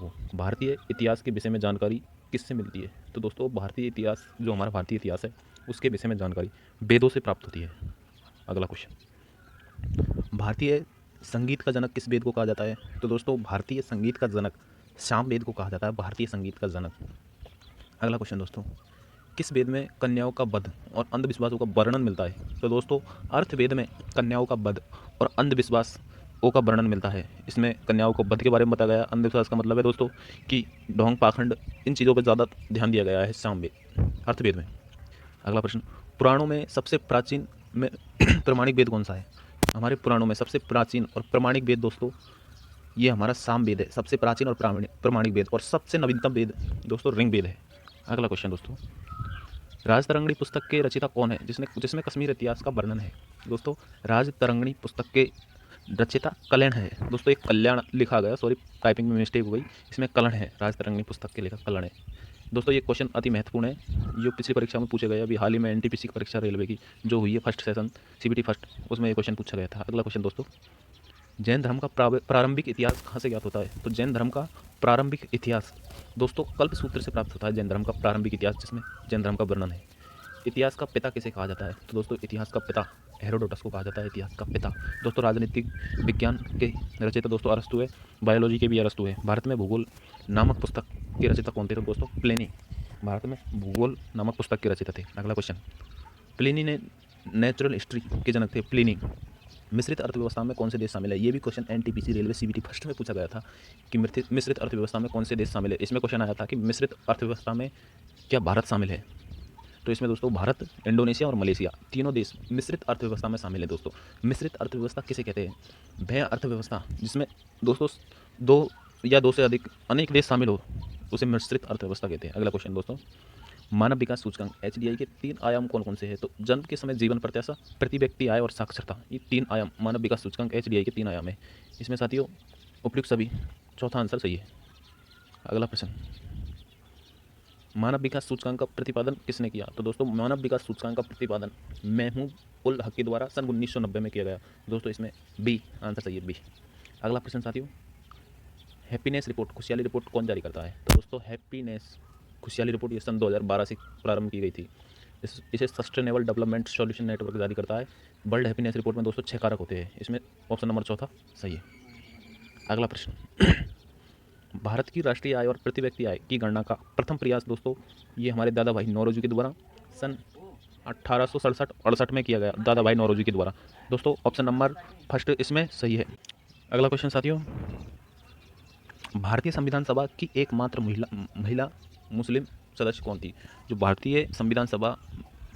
हो। भारतीय इतिहास के विषय में जानकारी किससे मिलती है? तो दोस्तों भारतीय इतिहास जो हमारा भारतीय इतिहास है उसके विषय में जानकारी वेदों से प्राप्त होती है। अगला क्वेश्चन, भारतीय संगीत का जनक किस वेद को कहा जाता है? तो दोस्तों भारतीय संगीत का जनक साम वेद को कहा जाता है, भारतीय संगीत का जनक। अगला क्वेश्चन दोस्तों, किस वेद में कन्याओं का वध और अंधविश्वासों का वर्णन मिलता है? तो दोस्तों अर्थवेद में कन्याओं का वध और अंधविश्वासों का वर्णन मिलता है। इसमें कन्याओं को वध के बारे में बताया गया। अंधविश्वास का मतलब है दोस्तों कि ढोंग पाखंड, इन चीज़ों पर ज़्यादा ध्यान दिया गया है सामवेद अर्थवेद में। अगला प्रश्न, पुराणों में सबसे प्राचीन में प्रमाणिक वेद कौन सा है? हमारे पुराणों में सबसे प्राचीन और प्रमाणिक वेद दोस्तों ये हमारा साम वेद है, सबसे प्राचीन और प्रमाणिक वेद। और सबसे नवीनतम वेद दोस्तों ऋग वेद है। अगला क्वेश्चन दोस्तों, राजतरंगिणी पुस्तक के रचयिता कौन है जिसमें कश्मीर इतिहास का वर्णन है? दोस्तों राजतरंगिणी पुस्तक के रचयिता कल्याण है। दोस्तों एक कल्याण लिखा गया, सॉरी टाइपिंग में मिस्टेक हो गई, इसमें कलण है, राजतरंगिणी पुस्तक के लेखक कलण है। दोस्तों ये क्वेश्चन अति महत्वपूर्ण है, जो पिछली परीक्षा में पूछे गए। अभी हाल ही में एनटीपीसी की परीक्षा रेलवे की जो हुई है फर्स्ट सेशन सीबीटी फर्स्ट, उसमें ये क्वेश्चन पूछा गया था। अगला क्वेश्चन दोस्तों, जैन धर्म का प्रारंभिक इतिहास कहाँ से ज्ञात होता है? तो जैन धर्म का प्रारंभिक इतिहास दोस्तों कल्प सूत्र से प्राप्त होता है। जैन धर्म का प्रारंभिक इतिहास जिसमें जैन धर्म का वर्णन है। इतिहास का पिता किसे कहा जाता है? तो दोस्तों इतिहास का पिता हेरोडोटस को कहा जाता है, इतिहास का पिता। दोस्तों राजनीतिक विज्ञान के रचयिता दोस्तों अरस्तु है, बायोलॉजी के भी अरस्तु है। भारत में भूगोल नामक पुस्तक के रचयिता कौन थे? तो दोस्तों प्लेनी भारत में भूगोल नामक पुस्तक के रचयिता थे। अगला क्वेश्चन, प्लिनी ने नेचुरल हिस्ट्री के जनक थे प्लिनी। मिश्रित अर्थव्यवस्था में कौन से देश शामिल है? ये भी question NTPC railway CBT first में पूछा गया था कि मिश्रित अर्थव्यवस्था में कौन से देश शामिल है। इसमें क्वेश्चन आया था कि मिश्रित अर्थव्यवस्था में क्या भारत शामिल है? तो इसमें दोस्तों भारत, इंडोनेशिया और मलेशिया तीनों देश मिश्रित अर्थव्यवस्था में शामिल है। दोस्तों मिश्रित अर्थव्यवस्था किसे कहते हैं? वह अर्थव्यवस्था जिसमें दोस्तों दो या दो से अधिक अनेक देश शामिल हो उसे मिश्रित अर्थव्यवस्था कहते हैं। अगला क्वेश्चन दोस्तों, मानव विकास सूचकांक एचडीआई के 3 आयाम कौन कौन से हैं? तो जन्म के समय जीवन प्रत्याशा, प्रति व्यक्ति आय और साक्षरता, ये 3 आयाम मानव विकास सूचकांक एचडीआई के 3 आयाम है। इसमें साथियों उपयुक्त सभी, चौथा आंसर सही है। अगला प्रश्न, मानव विकास सूचकांक का प्रतिपादन किसने किया? तो दोस्तों मानव विकास सूचकांक का प्रतिपादन महमूद उल हक के द्वारा सन 1990 में किया गया। दोस्तों इसमें बी आंसर सही है, बी। अगला प्रश्न साथियों, हैप्पीनेस रिपोर्ट, खुशहाली रिपोर्ट कौन जारी करता है? तो दोस्तों हैप्पीनेस खुशहाली रिपोर्ट ये सन 2012 से प्रारंभ की गई थी। इसे सस्टेनेबल डेवलपमेंट सॉल्यूशन नेटवर्क जारी करता है। वर्ल्ड हैप्पीनेस रिपोर्ट में दोस्तों 6 कारक होते हैं। इसमें ऑप्शन नंबर चौथा सही है। अगला प्रश्न, भारत की राष्ट्रीय आय और प्रति व्यक्ति आय की गणना का प्रथम प्रयास दोस्तों ये हमारे दादा भाई नौरोजी के द्वारा सन 1867-68 में किया गया, दादा भाई नौरोजी के द्वारा। दोस्तों ऑप्शन नंबर फर्स्ट इसमें सही है। अगला क्वेश्चन साथियों, भारतीय संविधान सभा की एकमात्र महिला मुस्लिम सदस्य कौन थी? जो भारतीय संविधान सभा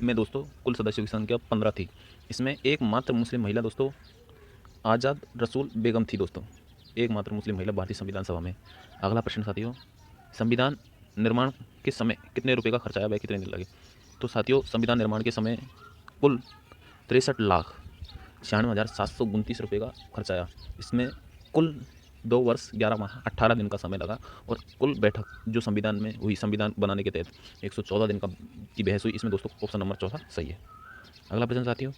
में दोस्तों कुल सदस्यों की संख्या 15 थी। इसमें एकमात्र मुस्लिम महिला दोस्तों आज़ाद रसूल बेगम थी। दोस्तों एकमात्र मुस्लिम महिला भारतीय संविधान सभा में। अगला प्रश्न साथियों, संविधान निर्माण के समय कितने रुपए का खर्च आया, वह कितने दिन लगे? तो साथियों संविधान निर्माण के समय कुल 63,96,729 रुपये का खर्च आया। इसमें कुल 2 वर्ष 11 माह 18 दिन का समय लगा और कुल बैठक जो संविधान में हुई, संविधान बनाने के तहत 114 दिन की बहस हुई। इसमें दोस्तों ऑप्शन नंबर चौथा सही है। अगला प्रश्न साथियों,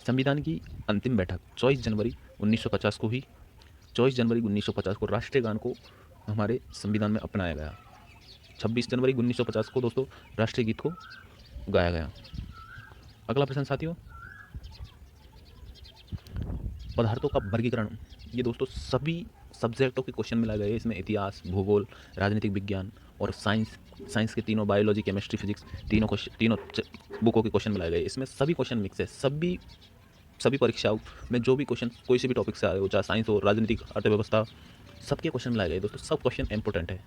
संविधान की अंतिम बैठक 24 जनवरी 1950 को हुई। 24 जनवरी 1950 को राष्ट्रीय गान को हमारे संविधान में अपनाया गया। 26 जनवरी 1950 को दोस्तों राष्ट्रीय गीत को गाया गया। अगला प्रश्न साथियों, पदार्थों का वर्गीकरण, ये दोस्तों सभी सब्जेक्टों के क्वेश्चन मिलाए गए। इसमें इतिहास, भूगोल, राजनीतिक विज्ञान और साइंस के तीनों, बायोलॉजी, केमिस्ट्री, फिजिक्स, तीनों बुकों के क्वेश्चन मिलाए गए। इसमें सभी क्वेश्चन मिक्स है। सभी परीक्षाओं में जो भी क्वेश्चन कोई से भी टॉपिक से आए हो, चाहे साइंस हो, राजनीतिक, अर्थव्यवस्था, सबके क्वेश्चन मिलाए गए। दोस्तों सब क्वेश्चन इंपॉर्टेंट है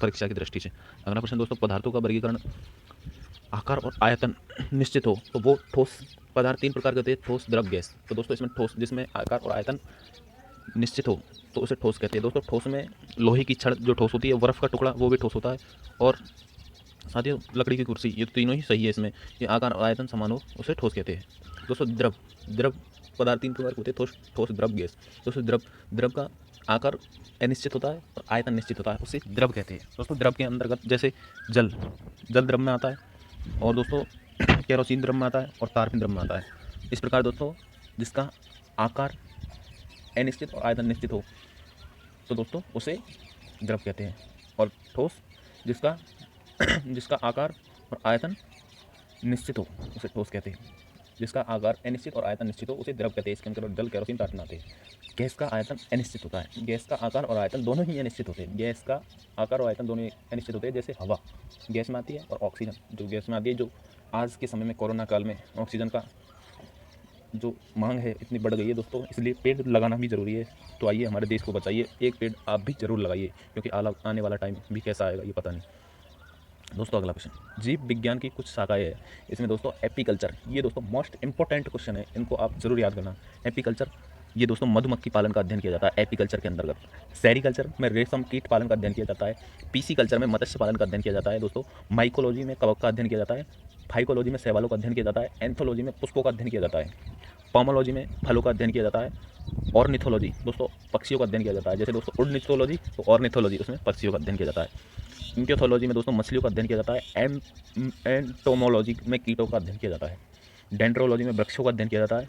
परीक्षा की दृष्टि से। अगला प्रश्न दोस्तों, पदार्थों का वर्गीकरण, आकार और आयतन निश्चित हो तो वो ठोस पदार्थ 3 प्रकार के होते हैं, ठोस, द्रव, गैस। तो दोस्तों इसमें ठोस जिसमें आकार और आयतन निश्चित हो तो उसे ठोस कहते हैं। दोस्तों ठोस में लोहे की छड़ जो ठोस होती है, बर्फ का टुकड़ा वो भी ठोस होता है, और साथियों लकड़ी की कुर्सी, ये तो तीनों ही सही है। इसमें ये आकार और आयतन समान हो उसे ठोस कहते हैं। दोस्तों द्रव पदार्थ 3 प्रकार के होते हैं, ठोस, द्रव, गैस। दोस्तों द्रव का आकार अनिश्चित होता है और आयतन निश्चित होता है, उसे द्रव कहते हैं। दोस्तों द्रव के अंतर्गत जैसे जल द्रव में आता है, और दोस्तों केरोसिन द्रव में आता है, और तारपीन द्रव में आता है। इस प्रकार दोस्तों जिसका आकार अनिश्चित और आयतन निश्चित हो तो दोस्तों उसे द्रव कहते हैं, और ठोस जिसका जिसका आकार और आयतन निश्चित हो उसे ठोस कहते हैं। जिसका आकार अनिश्चित और आयतन निश्चित हो उसे द्रव कहते हैं। इसके अंदर जल, केरोसिन, टार्टन आते हैं। गैस का आयतन अनिश्चित होता है, गैस का आकार और आयतन दोनों ही अनिश्चित होते हैं। गैस का आकार और आयतन दोनों ही अनिश्चित होते हैं, जैसे हवा गैस में आती है और ऑक्सीजन जो गैस में आती है। जो आज के समय में कोरोना काल में ऑक्सीजन का जो मांग है इतनी बढ़ गई है दोस्तों, इसलिए पेड़ लगाना भी ज़रूरी है। तो आइए हमारे देश को बचाइए, एक पेड़ आप भी ज़रूर लगाइए, क्योंकि आने वाला टाइम भी कैसा आएगा ये पता नहीं। दोस्तों अगला क्वेश्चन, जीव विज्ञान की कुछ शाखाएं है। इसमें दोस्तों एपीकल्चर, ये दोस्तों मोस्ट इंपॉर्टेंट क्वेश्चन है, इनको आप जरूर याद करना। एपीकल्चर, ये दोस्तों मधुमक्खी पालन का अध्ययन किया जाता है एपीकल्चर के अंतर्गत। सेरीकल्चर में रेशम कीट पालन का अध्ययन किया जाता है। पीसी कल्चर में मत्स्य पालन का अध्ययन किया जाता है दोस्तों। माइकोलॉजी में कवक का अध्ययन किया जाता है। फाइकोलॉजी में शैवालों का अध्ययन किया जाता है। एंथोलॉजी में पुष्पों का अध्ययन किया जाता है। पोमोलॉजी में फलों का अध्ययन किया जाता है। ऑर्निथोलॉजी दोस्तों पक्षियों का अध्ययन किया जाता है। जैसे दोस्तों उर्निथोलॉजी तो ऑर्निथोलॉजी, उसमें पक्षियों का अध्ययन किया जाता है। इंक्योथोलॉजी में दोस्तों मछलियों का अध्ययन किया जाता है। एंटोमोलॉजी में कीटों का अध्ययन किया जाता है। डेंड्रोलॉजी में वृक्षों का अध्ययन किया जाता है।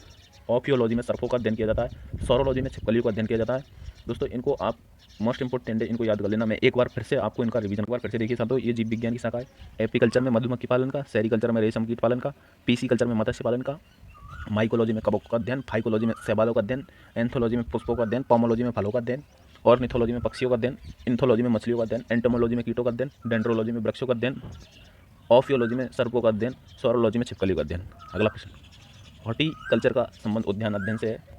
ऑपियोलॉजी में सर्पों का अध्ययन किया जाता है। सौरोलॉजी में छिपकलियों का अध्ययन किया जाता है। दोस्तों इनको आप मोस्ट इंपॉर्टेंट है, इनको याद कर लेना। मैं एक बार फिर से आपको इनका रिवीजन, एक बार फिर से देखिए साथियों। ये जीव विज्ञान की शाखा है। एपीकल्चर में मधुमक्खी पालन का, सेरीकल्चर में रेशम कीट पालन का, पीसी कल्चर में मत्स्य पालन का, माइकोलॉजी में कवकों का अध्ययन, फाइकोलॉजी में शैवालों का अध्ययन, एंथोलॉजी में पुष्पों का अध्ययन, पोमोलॉजी में फलों का अध्ययन, ऑर्निथोलॉजी में पक्षियों का अध्ययन, इंथोलॉजी में मछलियों का अध्ययन, एंटोमोलॉजी में कीटों का अध्ययन, डेंड्रोलॉजी में वृक्षों का अध्ययन, ऑफियोलॉजी में सर्पों का अध्ययन, सौरोलॉजी में छिपकलियों का अध्ययन। अगला प्रश्न, हॉर्टिकल्चर का संबंध उद्यान अध्ययन से है।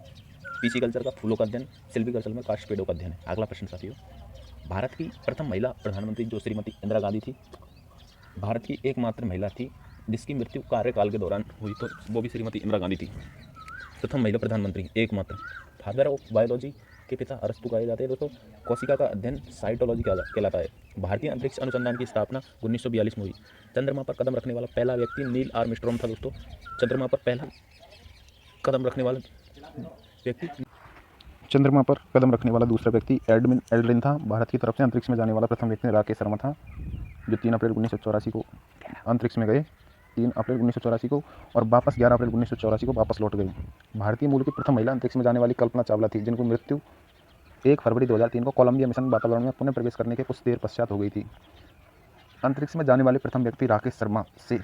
पीसी कल्चर का फूलों का अध्ययन, सिल्वीकल्चर में काष्ठ पेड़ों का अध्ययन है। अगला प्रश्न साथियों, भारत की प्रथम महिला प्रधानमंत्री जो श्रीमती इंदिरा गांधी थी, भारत की एकमात्र महिला थी जिसकी मृत्यु कार्यकाल के दौरान हुई, तो वो भी श्रीमती इंदिरा गांधी थी। प्रथम महिला प्रधानमंत्री एकमात्र। फादर ऑफ बायोलॉजी के पिता अरस्तु कहे जाते हैं दोस्तों। कोशिका का अध्ययन साइटोलॉजी कहलाता है। भारतीय अंतरिक्ष अनुसंधान की स्थापना 1942 में हुई। चंद्रमा पर कदम रखने वाला पहला व्यक्ति नील आर्मस्ट्रॉन्ग था दोस्तों। चंद्रमा पर पहला कदम रखने वाला व्यक्ति, चंद्रमा पर कदम रखने वाला दूसरा व्यक्ति एडमिन एल्ड्रिन था। भारत की तरफ से अंतरिक्ष में जाने वाला प्रथम व्यक्ति राकेश शर्मा था, जो 3 अप्रैल 1984 को अंतरिक्ष में गए। 3 अप्रैल 1984 को और वापस 11 अप्रैल 1984 को वापस लौट गए। भारतीय मूल की प्रथम महिला अंतरिक्ष में जाने वाली कल्पना चावला थी, जिनको मृत्यु 1 फरवरी 2003 को कोलंबिया मिशन वातावरण में पुनः प्रवेश करने के कुछ देर पश्चात हो गई थी। अंतरिक्ष में जाने वाले प्रथम व्यक्ति राकेश शर्मा से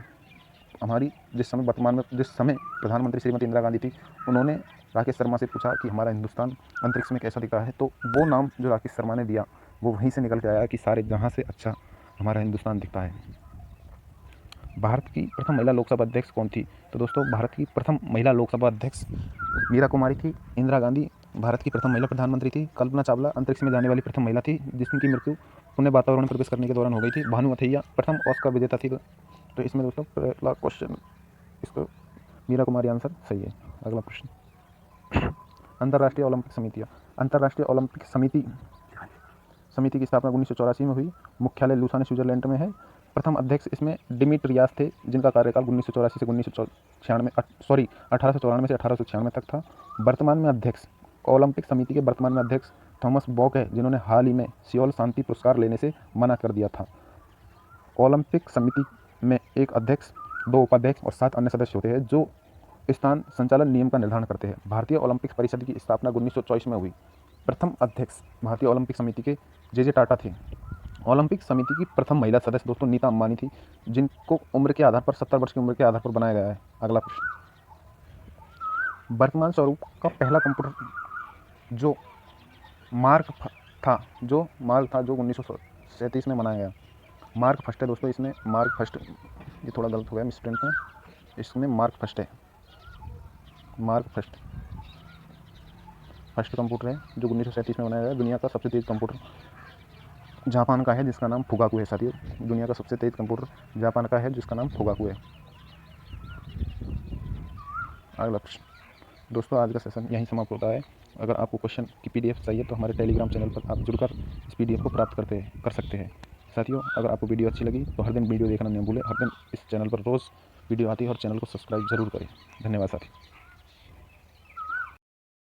हमारी जिस समय प्रधानमंत्री श्रीमती इंदिरा गांधी थी, उन्होंने राकेश शर्मा से पूछा कि हमारा हिंदुस्तान अंतरिक्ष में कैसा दिख रहा है, तो वो नाम जो राकेश शर्मा ने दिया वो वहीं से निकल के आया कि सारे जहाँ से अच्छा हमारा हिंदुस्तान दिखता है। भारत की प्रथम महिला लोकसभा अध्यक्ष कौन थी? तो दोस्तों भारत की प्रथम महिला लोकसभा अध्यक्ष मीरा कुमारी थी। इंदिरा गांधी भारत की प्रथम महिला प्रधानमंत्री थी। कल्पना चावला अंतरिक्ष में जाने वाली प्रथम महिला थी जिसकी मृत्यु पुनः वातावरण में प्रवेश करने के दौरान हो गई थी। भानु अथैया प्रथम ऑस्कर विजेता थी। तो इसमें दोस्तों पहला क्वेश्चन, इसको मीरा कुमारी आंसर सही है। अगला प्रश्न, अंतर्राष्ट्रीय ओलंपिक समितियाँ। अंतर्राष्ट्रीय ओलंपिक समिति की स्थापना 1984 में हुई। मुख्यालय लुसाने स्विट्जरलैंड में है। प्रथम अध्यक्ष इसमें डिमिट्रियास थे, जिनका कार्यकाल 1984 से 1894 से 1896 तक था। वर्तमान में अध्यक्ष, ओलंपिक समिति के वर्तमान में अध्यक्ष थॉमस बॉक है, जिन्होंने हाल ही में सियोल शांति पुरस्कार लेने से मना कर दिया था। ओलंपिक समिति में एक अध्यक्ष, 2 उपाध्यक्ष और 7 अन्य सदस्य होते हैं, जो स्थान संचालन नियम का निर्धारण करते हैं। भारतीय ओलंपिक परिषद की स्थापना 1924 में हुई। प्रथम अध्यक्ष भारतीय ओलंपिक समिति के जे टाटा थे। ओलंपिक समिति की प्रथम महिला सदस्य दोस्तों नीता अंबानी थी, जिनको उम्र के आधार पर 70 वर्ष की उम्र के आधार पर बनाया गया है। अगला प्रश्न, वर्तमान स्वरूप का पहला कंप्यूटर जो मार्क था जो 1937 में बनाया गया। मार्क फर्स्ट है दोस्तों, इसमें मार्क फर्स्ट, ये थोड़ा गलत हो गया मिसप्रिंट में, इसमें मार्क फर्स्ट है। मार्क फर्स्ट कंप्यूटर है जो 1937 में बनाया गया। दुनिया का सबसे तेज़ कंप्यूटर जापान का है, जिसका नाम फुगाकू है साथियों। दुनिया का सबसे तेज़ कंप्यूटर जापान का है, जिसका नाम फुगाकू है। अगला प्रश्न, दोस्तों आज का सेशन यहीं समाप्त होता है। अगर आपको क्वेश्चन की PDF चाहिए तो हमारे टेलीग्राम चैनल पर आप जुड़कर इस PDF को प्राप्त कर सकते हैं। साथियों अगर आपको वीडियो अच्छी लगी तो हर दिन वीडियो देखना न भूलें। हर दिन इस चैनल पर रोज़ वीडियो आती है और चैनल को सब्सक्राइब जरूर करें। धन्यवाद साथियों।